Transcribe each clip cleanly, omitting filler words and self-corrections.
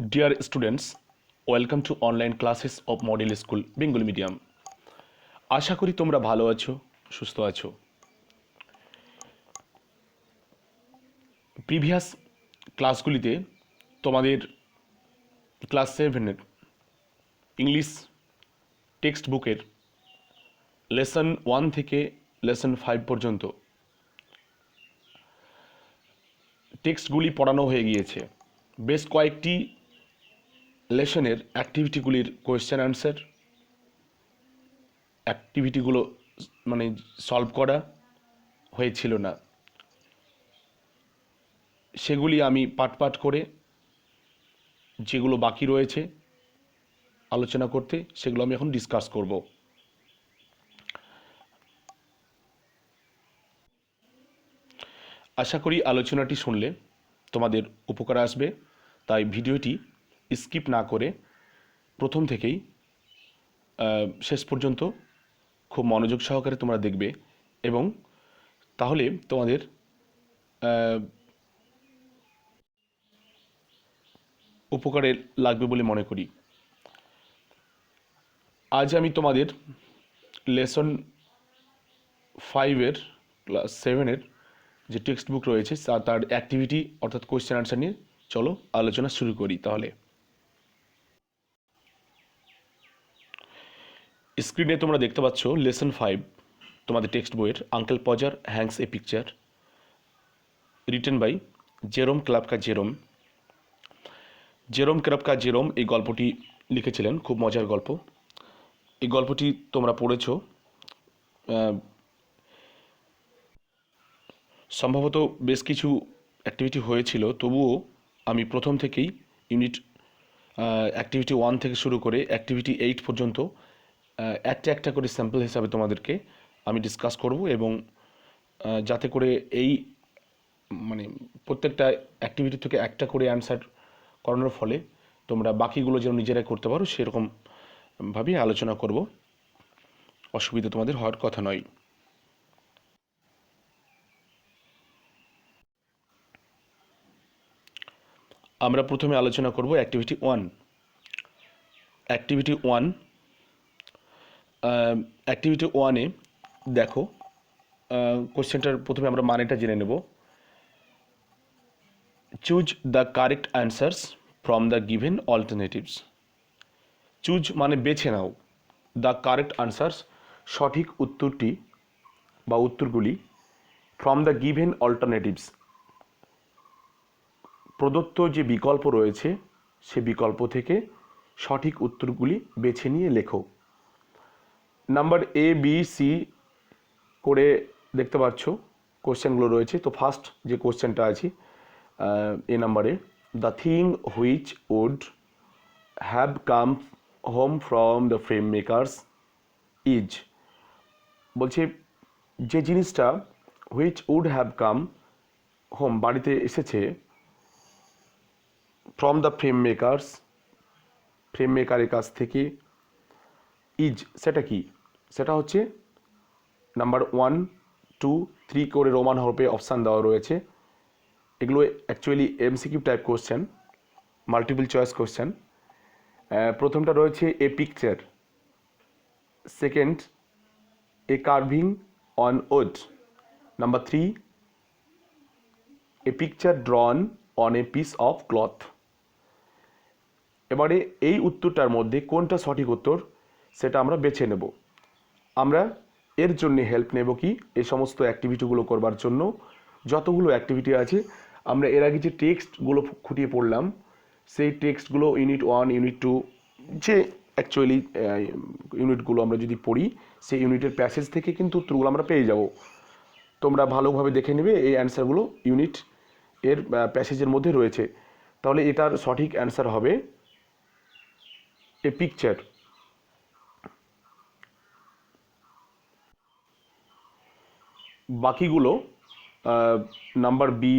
Dear students, welcome to online classes of Model School Bengali Medium. আশা করি তোমরা ভালো আছো, সুস্থ আছো। প্রিভিয়াস ক্লাসগুলিতে তোমাদের ক্লাস 7-এর ইংলিশ টেক্সট বুকের লেসন 1 থেকে লেসন 5 পর্যন্ত টেক্সটগুলি পড়ানো হয়ে গিয়েছে। বেশ কয়েকটি লেসনের অ্যাক্টিভিটিগুলির কোয়েশ্চেন অ্যান্সার অ্যাক্টিভিটিগুলো মানে সলভ করা হয়েছিল না, সেগুলি আমি পাট পাট করে যেগুলো বাকি রয়েছে আলোচনা করতে সেগুলো আমি এখন ডিসকাস করব। আশা করি আলোচনাটি শুনলে তোমাদের উপকার আসবে, তাই ভিডিওটি স্কিপ না করে প্রথম থেকেই শেষ পর্যন্ত খুব মনোযোগ সহকারে তোমরা দেখবে এবং তাহলে তোমাদের উপকারে লাগবে বলে মনে করি। আজ আমি তোমাদের লেসন 5-এর ক্লাস 7-এর যে টেক্সট বুক রয়েছে তার অ্যাক্টিভিটি অর্থাৎ কোয়েশ্চেন আনসার নিয়ে চলো আলোচনা শুরু করি। তাহলে স্ক্রিনে তোমরা দেখতে পাচ্ছ লেসন 5 তোমাদের টেক্সট বইয়ের Uncle Podger hangs a picture, written by Jerome Klapka Jerome. Jerome Klapka Jerome এই গল্পটি লিখেছিলেন, খুব মজার গল্প। এই গল্পটি তোমরা পড়েছো, সম্ভবত বেশ কিছু অ্যাক্টিভিটি হয়েছিল, তবুও আমি প্রথম থেকেই ইউনিট অ্যাক্টিভিটি 1 থেকে শুরু করে অ্যাক্টিভিটি 8 পর্যন্ত একটা একটা করে স্যাম্পল হিসাবে তোমাদেরকে আমি ডিসকাস করব এবং যাতে করে এই মানে প্রত্যেকটা অ্যাক্টিভিটি থেকে একটা করে অ্যান্সার করানোর ফলে তোমরা বাকিগুলো যেন নিজেরাই করতে পারো সেরকমভাবেই আলোচনা করব। অসুবিধা তোমাদের হওয়ার কথা নয়। আমরা প্রথমে আলোচনা করব অ্যাক্টিভিটি 1। অ্যাক্টিভিটি 1 অ্যাক্টিভিটি 1-এ দেখো কোশ্চেনটার প্রথমে আমরা মানেটা জেনে নেব। Choose the correct answers from the given alternatives. Choose মানে বেছে নাও, দ্য কারেক্ট অ্যান্সার্স সঠিক উত্তরটি বা উত্তরগুলি, ফ্রম দ্য গিভেন অল্টারনেটিভস প্রদত্ত যে বিকল্প রয়েছে সে বিকল্প থেকে সঠিক উত্তরগুলি বেছে নিয়ে লেখো। নাম্বার এ বি সি করে দেখতে পাচ্ছ কোশ্চেনগুলো রয়েছে। তো ফার্স্ট যে কোশ্চেনটা আছে এ নাম্বারে, the thing which would have come home from the frame makers is. বলছে যে জিনিসটা which would have come home বাড়িতে এসেছে, from the frame makers frame মেকারের কাছ থেকে, ইজ সেটা কি, সেটা হচ্ছে নাম্বার 1 2 3 করে রোমান হরফে অপশান দেওয়া রয়েছে। এগুলো actually MCQ type question, multiple choice question. প্রথমটা রয়েছে a picture, second a carving on wood, number 3 a picture drawn on a piece of cloth. এবারে এই উত্তরটার মধ্যে কোনটা সঠিক উত্তর সেটা আমরা বেছে নেব। আমরা এর জন্য হেল্প নেব কি, এই সমস্ত অ্যাক্টিভিটিগুলো করবার জন্য যতগুলো অ্যাক্টিভিটি আছে আমরা এর আগে যে টেক্সটগুলো খুঁটিয়ে পড়লাম সেই টেক্সটগুলো ইউনিট 1 ইউনিট 2 যে অ্যাকচুয়ালি ইউনিটগুলো আমরা যদি পড়ি সেই ইউনিটের প্যাসেজ থেকে কিন্তু উত্তরগুলো আমরা পেয়ে যাব। তোমরা ভালোভাবে দেখে নেবে এই অ্যান্সারগুলো ইউনিট এর প্যাসেজের মধ্যে রয়েছে। তাহলে এটার সঠিক অ্যান্সার হবে এ পিকচার। বাকিগুলো number B,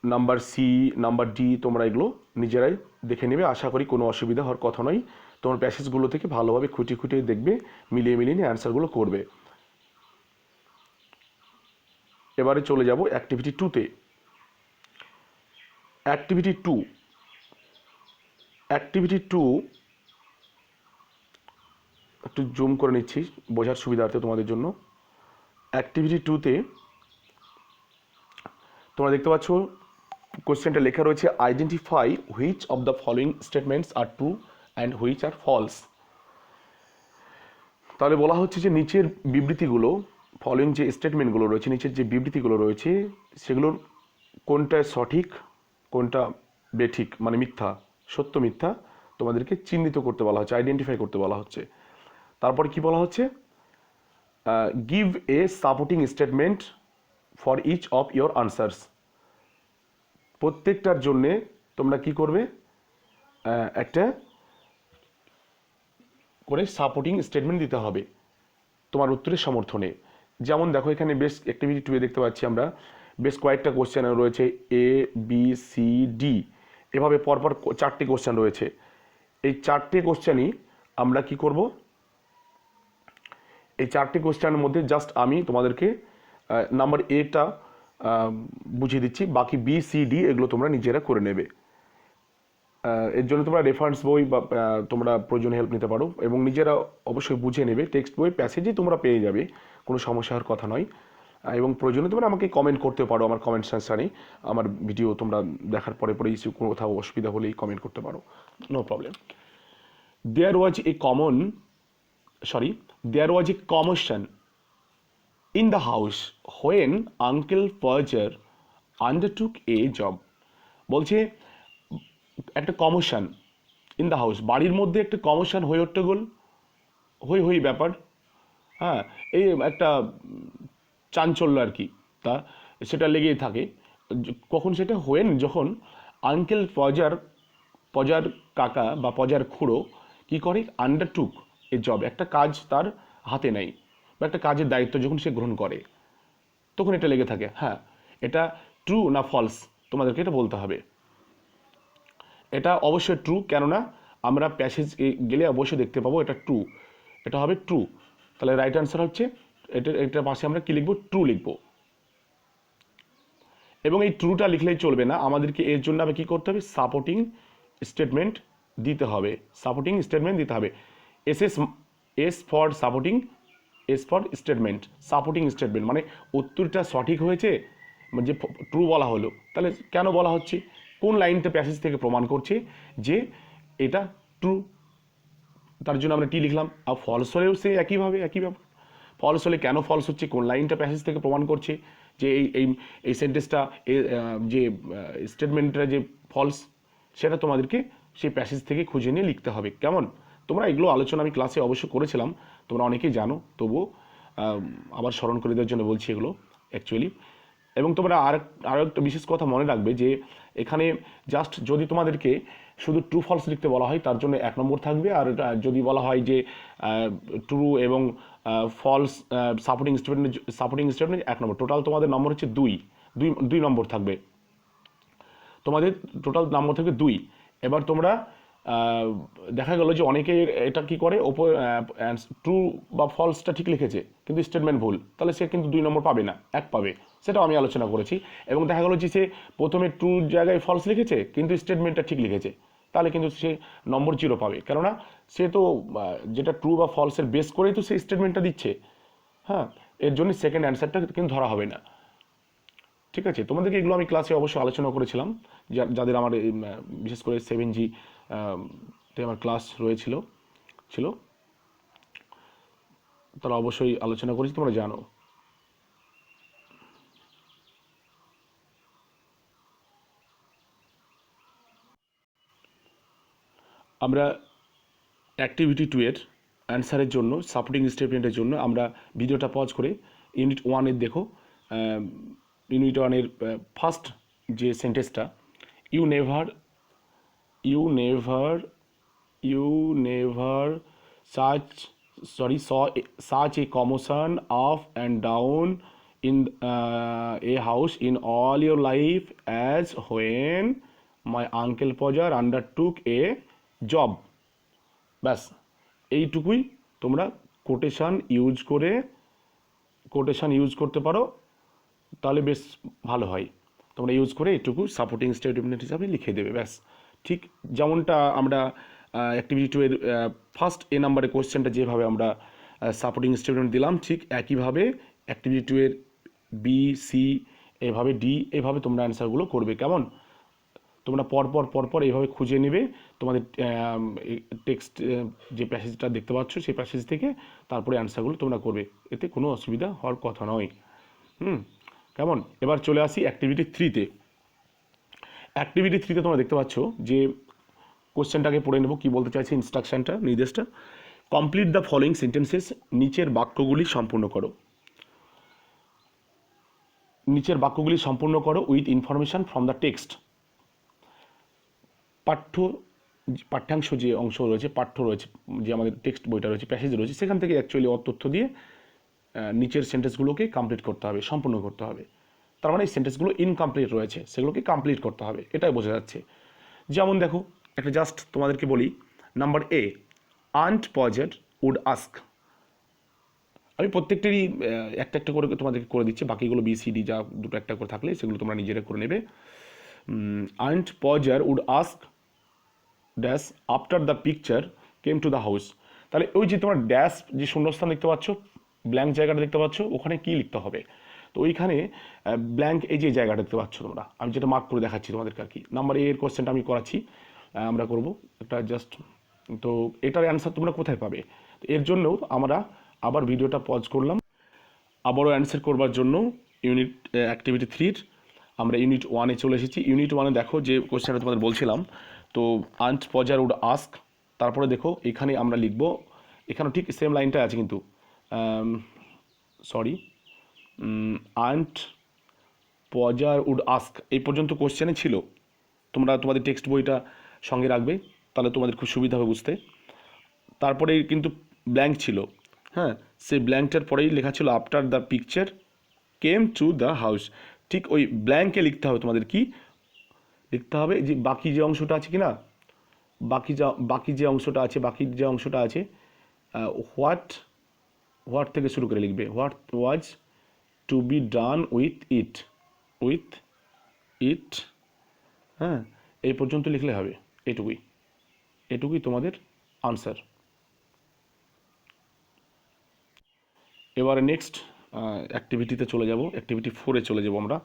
number C, number D তোমরা এগুলো নিজেরাই দেখে নেবে। আশা করি কোনো অসুবিধা হওয়ার কথা নয়। তোমার প্যাসেজগুলো থেকে ভালোভাবে খুঁটিয়ে খুঁটিয়ে দেখবে, মিলিয়ে মিলিয়ে নিয়ে অ্যান্সারগুলো করবে। এবারে চলে যাব অ্যাক্টিভিটি 2-তে। অ্যাক্টিভিটি 2 অ্যাক্টিভিটি 2 একটু জুম করে নিচ্ছি বোঝার সুবিধার্থে তোমাদের জন্য। অ্যাক্টিভিটি 2তে তোমরা দেখতে পাচ্ছ কোশ্চেনটা লেখা রয়েছে identify which of the following statements are true and which are false. তাহলে বলা হচ্ছে যে নিচের বিবৃতিগুলো, ফলোয়িং যে স্টেটমেন্টগুলো রয়েছে, নিচের যে বিবৃতিগুলো রয়েছে সেগুলোর কোনটা সঠিক কোনটা বেঠিক মানে মিথ্যা, সত্য মিথ্যা তোমাদেরকে চিহ্নিত করতে বলা হচ্ছে, আইডেন্টিফাই করতে বলা হচ্ছে। তারপরে কি বলা হচ্ছে, give a supporting statement for each of your answers. প্রত্যেকটার জন্যে তোমরা কি করবে, একটা করে সাপোর্টিং স্টেটমেন্ট দিতে হবে তোমার উত্তরের সমর্থনে। যেমন দেখো এখানে বেশ অ্যাক্টিভিটি 2 দেখতে পাচ্ছি আমরা বেশ কয়েকটা কোশ্চেন রয়েছে, এ বি সি ডি, এভাবে পরপর 4টে কোশ্চেন রয়েছে। এই 4টে কোশ্চেনই আমরা কি করব, এই 4টে কোশ্চেনের মধ্যে জাস্ট আমি তোমাদেরকে নাম্বার এটা বুঝিয়ে দিচ্ছি, বাকি বি সি ডি এগুলো তোমরা নিজেরা করে নেবে। এর জন্য তোমরা রেফারেন্স বই বা তোমরা প্রয়োজন হেল্প নিতে পারো এবং নিজেরা অবশ্যই বুঝে নেবে। টেক্সট বই প্যাসেজই তোমরা পেয়ে যাবে, কোনো সমস্যা হওয়ার কথা নয়। এবং প্রয়োজনে তোমরা আমাকে কমেন্ট করতে পারো আমার কমেন্ট সেকশানে, আমার ভিডিও তোমরা দেখার পরে পরেই কোথাও অসুবিধা হলেই কমেন্ট করতে পারো, no problem. There was a commotion in the house when Uncle Fudger undertook a job. বলছে একটা কমোশন ইন দ্য হাউস, বাড়ির মধ্যে একটা কমোশন হয়ে হট্টগোল, হই ব্যাপার, হ্যাঁ, এই একটা চাঞ্চল্য আর কি, তা সেটা লেগেই থাকে। কখন সেটা যখন আঙ্কেল পজার কাকা বা পজার খুড়ো কি করে, আন্ডারটুক এ জব, একটা কাজ তার হাতে নেয় বা একটা কাজের দায়িত্ব যখন সে গ্রহণ করে তখন এটা লেগে থাকে। হ্যাঁ, এটা ট্রু না ফলস তোমাদেরকে এটা বলতে হবে। এটা অবশ্যই ট্রু, কেননা আমরা প্যাসেজ গেলে অবশ্যই দেখতে পাবো এটা ট্রু, এটা হবে ট্রু। তাহলে রাইট অ্যান্সার হচ্ছে এটার পাশে আমরা কি লিখবো, ট্রু লিখবো। এবং এই ট্রুটা লিখলেই চলবে না, আমাদেরকে এর জন্য আবার কী করতে হবে, সাপোর্টিং স্টেটমেন্ট দিতে হবে। S for supporting, S for statement, supporting statement মানে উত্তরটা সঠিক হয়েছে, যে ট্রু বলা হলো, তাহলে কেন বলা হচ্ছে, কোন লাইনটা প্যাসেজ থেকে প্রমাণ করছে যে এটা ট্রু, তার জন্য আমরা টি লিখলাম। আর ফলস হলেও সে একই ব্যাপার, ফলস হলে কেন ফলস হচ্ছে, কোন লাইনটা প্যাসেজ থেকে প্রমাণ করছে যে এই সেন্টেন্সটা, যে স্টেটমেন্টটা যে ফলস, সেটা তোমাদেরকে সেই প্যাসেজ থেকে খুঁজে নিয়ে লিখতে হবে। কেমন, তোমরা এগুলো আলোচনা আমি ক্লাসে অবশ্য করেছিলাম, তোমরা অনেকেই জানো, তবুও আবার স্মরণ করে দেওয়ার জন্য বলছি এগুলো অ্যাকচুয়ালি। এবং তোমরা আরও একটা বিশেষ কথা মনে রাখবে যে এখানে জাস্ট যদি তোমাদেরকে শুধু ট্রু ফলস লিখতে বলা হয় তার জন্য 1 নম্বর থাকবে, আর যদি বলা হয় যে ট্রু এবং ফলস সাপোর্টিং স্টেটমেন্ট 1 নম্বর, টোটাল তোমাদের নম্বর হচ্ছে 2 নম্বর থাকবে, তোমাদের টোটাল নম্বর থাকবে 2। এবার তোমরা দেখা গেল যে অনেকে এটা কি করে, ট্রু বা ফলসটা ঠিক লিখেছে কিন্তু স্টেটমেন্ট ভুল, তাহলে সে কিন্তু 2 নম্বর পাবে না, 1 পাবে, সেটাও আমি আলোচনা করেছি। এবং দেখা গেলো যে সে প্রথমে ট্রুর জায়গায় ফলস লিখেছে কিন্তু স্টেটমেন্টটা ঠিক লিখেছে, তাহলে কিন্তু সে নম্বর 0 পাবে, কেননা সে তো যেটা ট্রু বা ফলসের বেস করেই তো সেই স্টেটমেন্টটা দিচ্ছে। হ্যাঁ, এর জন্য সেকেন্ড অ্যান্সারটা কিন্তু ধরা হবে না। ঠিক আছে, তোমাদেরকে এগুলো আমি ক্লাসে অবশ্যই আলোচনা করেছিলাম, যাদের আমার বিশেষ করে 7G তে আমার ক্লাস ছিল তারা অবশ্যই আলোচনা করেছি, তোমরা জানো। আমরা অ্যাক্টিভিটি 2 এর অ্যান্সারের জন্য, সাপোর্টিং স্টেটমেন্টের জন্য আমরা ভিডিওটা পজ করে ইউনিট 1 দেখো। ইউনিট 1 ফার্স্ট যে সেন্টেন্সটা, you never saw a commotion up and down in a house in all your life as when my uncle Podger undertook a job. ব্যাস, এইটুকুই তোমরা কোটেশন ইউজ করতে পারো, তাহলে বেশ ভালো হয়। তোমরা ইউজ করে এইটুকু সাপোর্টিং স্টেটমেন্ট হিসাবে লিখে দেবে, ব্যাস। ঠিক যেমনটা আমরা অ্যাক্টিভিটি 2 এর ফার্স্ট এ নাম্বারের কোয়েশ্চেনটা যেভাবে আমরা সাপোর্টিং স্টেটমেন্ট দিলাম, ঠিক একইভাবে অ্যাক্টিভিটি 2 এর বি, সি, এভাবে ডি, এভাবে তোমরা অ্যান্সারগুলো করবে। কেমন? তোমরা পরপর এইভাবে খুঁজে নেবে তোমাদের টেক্সট যে প্যাসেজটা দেখতে পাচ্ছ সেই প্যাসেজ থেকে, তারপরে অ্যান্সারগুলো তোমরা করবে, এতে কোনো অসুবিধা হওয়ার কথা নয়। কেমন? এবার চলে আসি অ্যাক্টিভিটি 3-তে। অ্যাক্টিভিটি 3-তে তোমরা দেখতে পাচ্ছ যে কোশ্চেনটাকে পড়ে নেব, কী বলতে চাইছে ইনস্ট্রাকশনটা, নির্দেশটা। কমপ্লিট দ্য ফলোয়িং সেন্টেন্সেস, নিচের বাক্যগুলি সম্পূর্ণ করো। নিচের বাক্যগুলি সম্পূর্ণ করো with information from the text. পাঠ্যাংশ যে অংশ রয়েছে, পাঠ্য রয়েছে, যে আমাদের টেক্সট বইটা রয়েছে, প্যাসেজ রয়েছে, সেখান থেকে অ্যাকচুয়ালি তথ্য দিয়ে নিচের সেন্টেন্সগুলোকে কমপ্লিট করতে হবে, সম্পূর্ণ করতে হবে। তার মানে এই সেন্টেন্সগুলো ইনকমপ্লিট রয়েছে, সেগুলোকে কমপ্লিট করতে হবে, এটাই বোঝা যাচ্ছে। যেমন দেখো, একটা জাস্ট তোমাদেরকে বলি, number A, Aunt Podger would ask. আমি প্রত্যেকটারই একটা একটা করে তোমাদেরকে করে দিচ্ছি, বাকিগুলো বি সি ডি যা দুটো একটা করে থাকলে সেগুলো তোমরা নিজেরা করে নেবে। Aunt Pozzer would ask dash after the picture came to the house. তাহলে ওই যে তোমার ড্যাশ যে শূন্যস্থান দেখতে পাচ্ছ, ব্ল্যাঙ্ক জায়গাটা দেখতে পাচ্ছ, ওখানে কি লিখতে হবে? তো ওইখানে ব্ল্যাঙ্ক এই যে জায়গাটা দেখতে পাচ্ছ তোমরা, আমি যেটা মার্ক করে দেখাচ্ছি তোমাদেরকে আর কি, নাম্বার এ এর কোশ্চেনটা আমি করাচ্ছি, আমরা করব একটা জাস্ট। তো এটার অ্যান্সার তোমরা কোথায় পাবে? তো এর জন্যও আমরা আবার ভিডিওটা পজ করলাম, আবারও অ্যান্সার করবার জন্য ইউনিট অ্যাক্টিভিটি 3-র আমরা ইউনিট 1-এ চলে এসেছি। ইউনিট 1-এ দেখো যে কোশ্চেনটা তোমাদের বলছিলাম, তো আন্ট পজার উড আস্ক, তারপরে দেখো এখানে আমরা লিখব, এখানেও ঠিক সেম লাইনটা আছে কিন্তু, sorry, aunt Pozzer would ask এই পর্যন্ত কোশ্চেনে ছিল। তোমরা তোমাদের টেক্সট বইটা সঙ্গে রাখবে, তাহলে তোমাদের খুব সুবিধা হবে বুঝতে। তারপরে কিন্তু ব্ল্যাঙ্ক ছিল, হ্যাঁ, সেই ব্ল্যাঙ্কটার পরেই লেখা ছিল after the picture came to the house. ঠিক ওই ব্ল্যাঙ্কে লিখতে হবে তোমাদের, কি লিখতে হবে, যে বাকি যে অংশটা আছে কি না, বাকি যে অংশটা আছে হোয়াট থেকে শুরু করে লিখবে, what was to be done with it, হ্যাঁ, এই পর্যন্ত লিখলে হবে। এটুকুই তোমাদের আনসার। এবারে নেক্সট অ্যাক্টিভিটিতে চলে যাব, অ্যাক্টিভিটি 4-এ চলে যাব আমরা।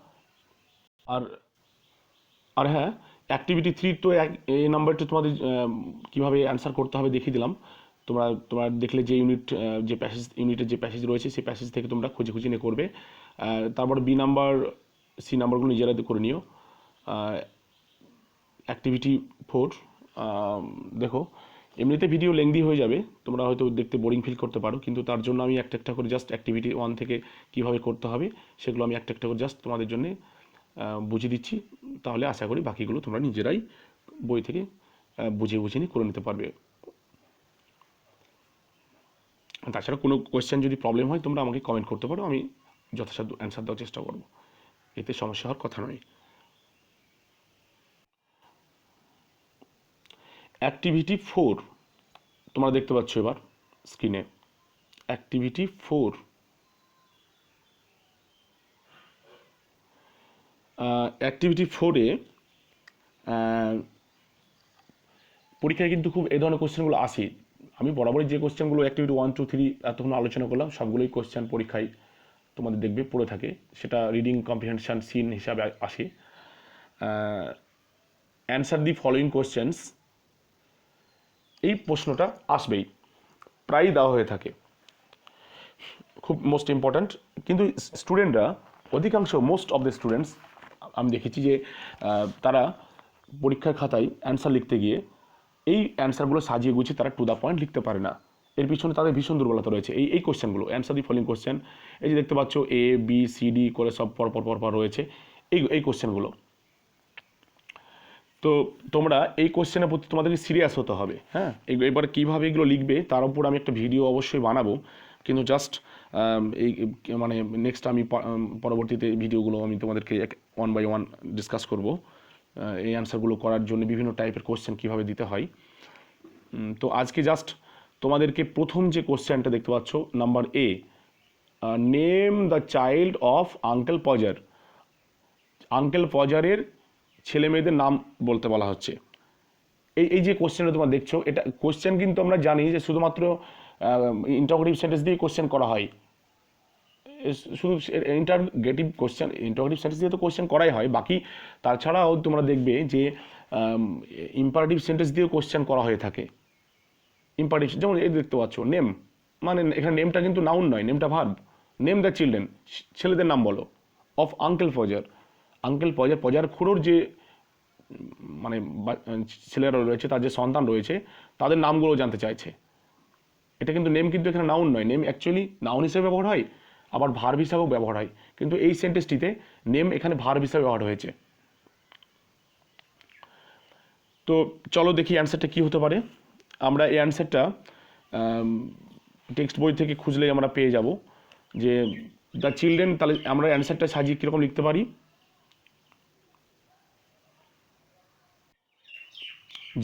আর হ্যাঁ, অ্যাক্টিভিটি 3 তো এই নাম্বারটি তোমাদের কীভাবে অ্যান্সার করতে হবে দেখিয়ে দিলাম। তোমরা দেখলে যে ইউনিটের যে প্যাসেজ রয়েছে সেই প্যাসেজ থেকে তোমরা খুঁজে নিয়ে করবে। তারপর বি নাম্বার, সি নাম্বারগুলো নিজেরা করে নিও। অ্যাক্টিভিটি 4 দেখো, এমনিতে ভিডিও লেংদি হয়ে যাবে, তোমরা হয়তো দেখতে বোরিং ফিল করতে পারো, কিন্তু তার জন্য আমি একটা একটা করে জাস্ট অ্যাক্টিভিটি 1 থেকে কীভাবে করতে হবে সেগুলো আমি একটা একটা করে জাস্ট তোমাদের জন্য বুঝিয়ে দিচ্ছি। তাহলে আশা করি বাকিগুলো তোমরা নিজেরাই বই থেকে বুঝিয়ে নিয়ে করে নিতে পারবে। তাছাড়া কোনো কোয়েশ্চেন যদি প্রবলেম হয় তোমরা আমাকে কমেন্ট করতে পারো, আমি যথাসাধ্য অ্যান্সার দেওয়ার চেষ্টা করব, এতে সমস্যা হওয়ার কথা নয়। অ্যাক্টিভিটি 4 তোমরা দেখতে পাচ্ছ এবার স্ক্রিনে। অ্যাক্টিভিটি 4, অ্যাক্টিভিটি 4-এ পরীক্ষায় কিন্তু খুব এই ধরনের কোশ্চেনগুলো আসে। আমি বরাবরই যে কোশ্চেনগুলো অ্যাক্টিভিটি 1, 2, 3 এতক্ষণ আলোচনা করলাম, সবগুলোই কোশ্চেন পরীক্ষায় তোমাদের দেখবে পড়ে থাকে, সেটা রিডিং কম্প্রিহেনশন সিন হিসাবে আসে। অ্যান্সার দি ফলোয়িং কোশ্চেন্স, এই প্রশ্নটা আসবেই, প্রায়ই দেওয়া হয়ে থাকে, খুব মোস্ট ইম্পর্ট্যান্ট। কিন্তু স্টুডেন্টরা মোস্ট অফ দ্য স্টুডেন্টস আমি দেখেছি যে তারা পরীক্ষার খাতায় অ্যান্সার লিখতে গিয়ে এই অ্যান্সারগুলো সাজিয়ে গুছিয়ে তারা টু দ্য পয়েন্ট লিখতে পারে না। এর পিছনে তাদের ভীষণ দুর্বলতা রয়েছে। এই কোশ্চেনগুলো, অ্যান্সার দি ফলোয়িং কোশ্চেন, এই যে দেখতে পাচ্ছ এ বি সি ডি করে সব পর রয়েছে, এই কোশ্চেনগুলো। তো তোমরা এই কোশ্চেনের প্রতি তোমাদেরকে সিরিয়াস হতে হবে, হ্যাঁ। এবার কীভাবে এগুলো লিখবে তার উপর আমি একটা ভিডিও অবশ্যই বানাবো, কিন্তু জাস্ট এই মানে নেক্সট আমি পরবর্তীতে ভিডিওগুলো আমি তোমাদেরকে 1 by 1 ডিসকাস করব, এই অ্যান্সারগুলো করার জন্য বিভিন্ন টাইপের কোশ্চেন কীভাবে দিতে হয়। তো আজকে জাস্ট তোমাদেরকে প্রথম যে কোশ্চেনটা দেখতে পাচ্ছ, number A, name the child of Uncle Podger. Uncle পজারের ছেলে মেয়েদের নাম বলতে বলা হচ্ছে। এই যে কোশ্চেনটা তোমরা দেখছো, এটা কোশ্চেন কিন্তু আমরা জানি যে শুধুমাত্র ইন্টারোগেটিভ সেন্টেন্স দিয়ে কোশ্চেন করা হয়, শুধু ইন্টারোগেটিভ সেন্টেন্স দিয়ে তো কোশ্চেন করাই হয়, বাকি তাছাড়াও তোমরা দেখবে যে ইম্পারেটিভ সেন্টেন্স দিয়েও কোশ্চেন করা হয়ে থাকে। ইম্পারেটিভ, যেমন এই দেখতে পাচ্ছ নেম, মানে এখানে নেমটা কিন্তু নাউন নয়, নেমটা ভার্ব। নেম দ্য চিলড্রেন, ছেলেদের নাম বলো। অফ আঙ্কেল ফজার, আঙ্কেল ফজার, ফজার খুড়োর যে মানে ছেলেরা রয়েছে, তার যে সন্তান রয়েছে, তাদের নামগুলো জানতে চাইছে। এটা কিন্তু নেম কিন্তু এখানে নাউন নয়, নেম অ্যাকচুয়ালি নাউন হিসেবে ব্যবহার হয়, আবার ভার্ব হিসাবেও ব্যবহার হয়, কিন্তু এই সেন্টেন্সটিতে নেম এখানে ভার্ব হিসাবে ব্যবহার হয়েছে। তো চলো দেখি অ্যান্সারটা কী হতে পারে। আমরা এই অ্যান্সারটা টেক্সট বই থেকে খুঁজলেই আমরা পেয়ে যাব যে দ্য চিলড্রেন, তাহলে আমরা অ্যান্সারটা সাজিয়ে কীরকম লিখতে পারি।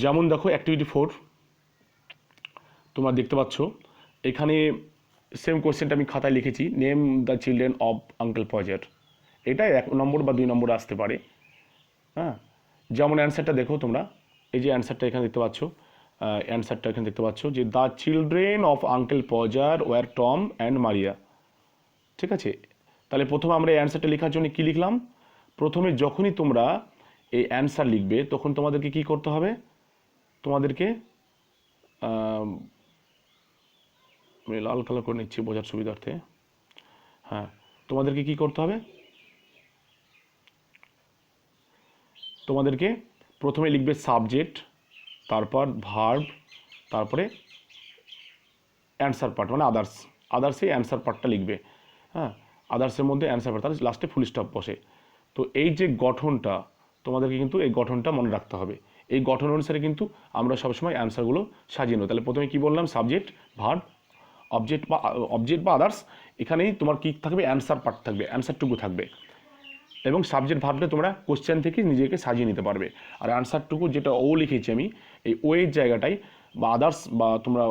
যেমন দেখো অ্যাক্টিভিটি 4 তোমরা দেখতে পাচ্ছ, এখানে সেম কোয়েশ্চেনটা আমি খাতায় লিখেছি, name the children of Uncle Podger. এটা 1 নম্বর বা 2 নম্বর আসতে পারে। হ্যাঁ, যেমন অ্যান্সারটা দেখো তোমরা, এই যে অ্যান্সারটা এখানে দেখতে পাচ্ছ, অ্যান্সারটা এখানে দেখতে পাচ্ছ যে the children of Uncle Podger were Tom and Maria. ঠিক আছে, তাহলে প্রথমে আমরা এই অ্যান্সারটা লেখার জন্য কী লিখলাম, প্রথমে যখনই তোমরা এই অ্যান্সার লিখবে তখন তোমাদেরকে কী করতে হবে, তোমাদেরকে আমি লাল কালার করে নিচ্ছি বোঝার সুবিধার্থে। হ্যাঁ, তোমাদেরকে কি করতে হবে, তোমাদেরকে প্রথমে লিখবে সাবজেক্ট, তারপর ভার্ব, তারপরে অ্যান্সার পার্ট মানে আদার্সে অ্যান্সার পার্টটা লিখবে। হ্যাঁ, আদার্সের মধ্যে অ্যান্সার পার্ট, তাহলে লাস্টে ফুল স্টপ বসে। তো এই যে গঠনটা, তোমাদেরকে কিন্তু এই গঠনটা মনে রাখতে হবে। এই গঠন অনুসারে কিন্তু আমরা সবসময় অ্যান্সারগুলো সাজিয়ে নেব। তাহলে প্রথমে কি বললাম, সাবজেক্ট, ভার্ব, অবজেক্ট বা আদার্স, এখানেই তোমার কী থাকবে, অ্যান্সার পার্ট থাকবে, অ্যান্সারটুকু থাকবে। এবং সাবজেক্ট ভার্বটা তোমরা কোশ্চেন থেকে নিজেকে সাজিয়ে নিতে পারবে। আর অ্যান্সারটুকু যেটা ও লিখেছি আমি, এই ও এর জায়গাটায় বা আদার্স বা তোমরা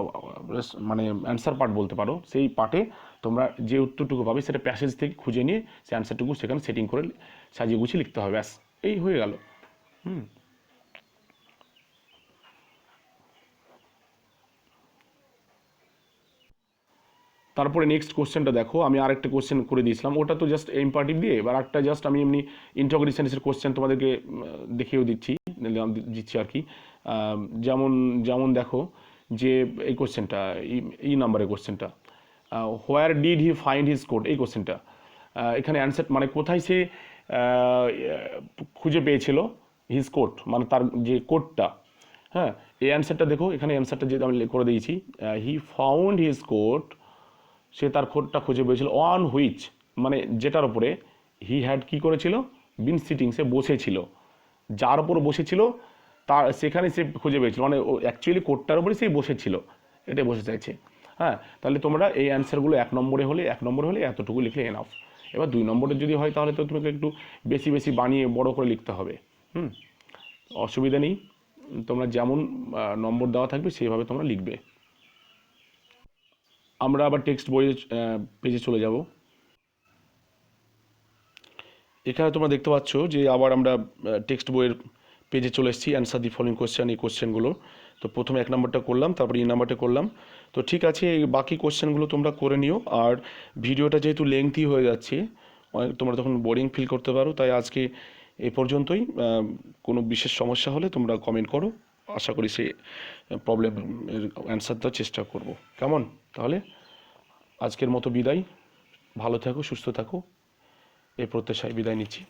মানে অ্যান্সার পার্ট বলতে পারো, সেই পার্টে তোমরা যে উত্তরটুকু পাবে সেটা প্যাসেজ থেকে খুঁজে নিয়ে সেই অ্যান্সারটুকু সেখানে সেটিং করে সাজিয়ে গুছিয়ে লিখতে হবে, ব্যাস এই হয়ে গেল। তারপরে নেক্সট কোশ্চেনটা দেখো, আমি আরেকটা কোশ্চেন করে দিয়েছিলাম, ওটা তো জাস্ট ইম্পারেটিভ দিয়ে, এবার একটা জাস্ট আমি এমনি ইন্টারোগেটিভ সেন্টেন্সের কোশ্চেন তোমাদেরকে দেখিয়েও দিচ্ছি আর কি। যেমন দেখো যে এই কোশ্চেনটা, এই নাম্বারের কোশ্চেনটা, where did he find his coat, এই কোশ্চেনটা এখানে অ্যান্সার মানে কোথায় সে খুঁজে পেয়েছিল হিজ কোট, মানে তার যে কোটটা। হ্যাঁ, এই অ্যান্সারটা দেখো, এখানে অ্যান্সারটা যেটা আমি করে দিয়েছি, হি ফাউন্ড হিজ কোট, সে তার কোটটা খুঁজে পেয়েছিল, অন হুইচ মানে যেটার উপরে হি হ্যাড কী করেছিল, বিন সিটিং, সে বসেছিল, যার উপর বসেছিল তার সেখানে সে খুঁজে পেয়েছিল, মানে ও অ্যাকচুয়ালি কোটটার উপরে সেই বসেছিল, এটাই বসে চাইছে। হ্যাঁ, তাহলে তোমরা এই অ্যান্সারগুলো 1 নম্বরে হলে এতটুকু লিখলে এনাফ। এবার 2 নম্বরের যদি হয় তাহলে তো তোমাকে একটু বেশি বেশি বানিয়ে বড় করে লিখতে হবে। অসুবিধা নেই, তোমরা যেমন নম্বর দেওয়া থাকবে সেইভাবে তোমরা লিখবে। আমরা আবার টেক্সট বইয়ের পেজে চলে যাব। এখানে তোমরা দেখতে পাচ্ছ যে আবার আমরা টেক্সট বইয়ের পেজে চলে এসেছি, অ্যান্সার দি ফলোইং কোশ্চেন, এই কোশ্চেনগুলো। তো প্রথমে 1 নম্বরটা করলাম, তারপরে 2 নম্বরটা করলাম। তো ঠিক আছে, এই বাকি কোশ্চেনগুলো তোমরা করে নিও। আর ভিডিওটা যেহেতু লেংথি হয়ে যাচ্ছে, তোমরা তখন বোরিং ফিল করতে পারো, তাই আজকে এই পর্যন্তই। কোনো বিশেষ সমস্যা হলে তোমরা কমেন্ট করো, আশা করি সেই প্রবলেমের অ্যান্সার দেওয়ার চেষ্টা করব। কেমন? তাহলে আজকের মতো বিদায়, ভালো থাকো, সুস্থ থাকো, এই প্রত্যাশায় বিদায় নিচ্ছি।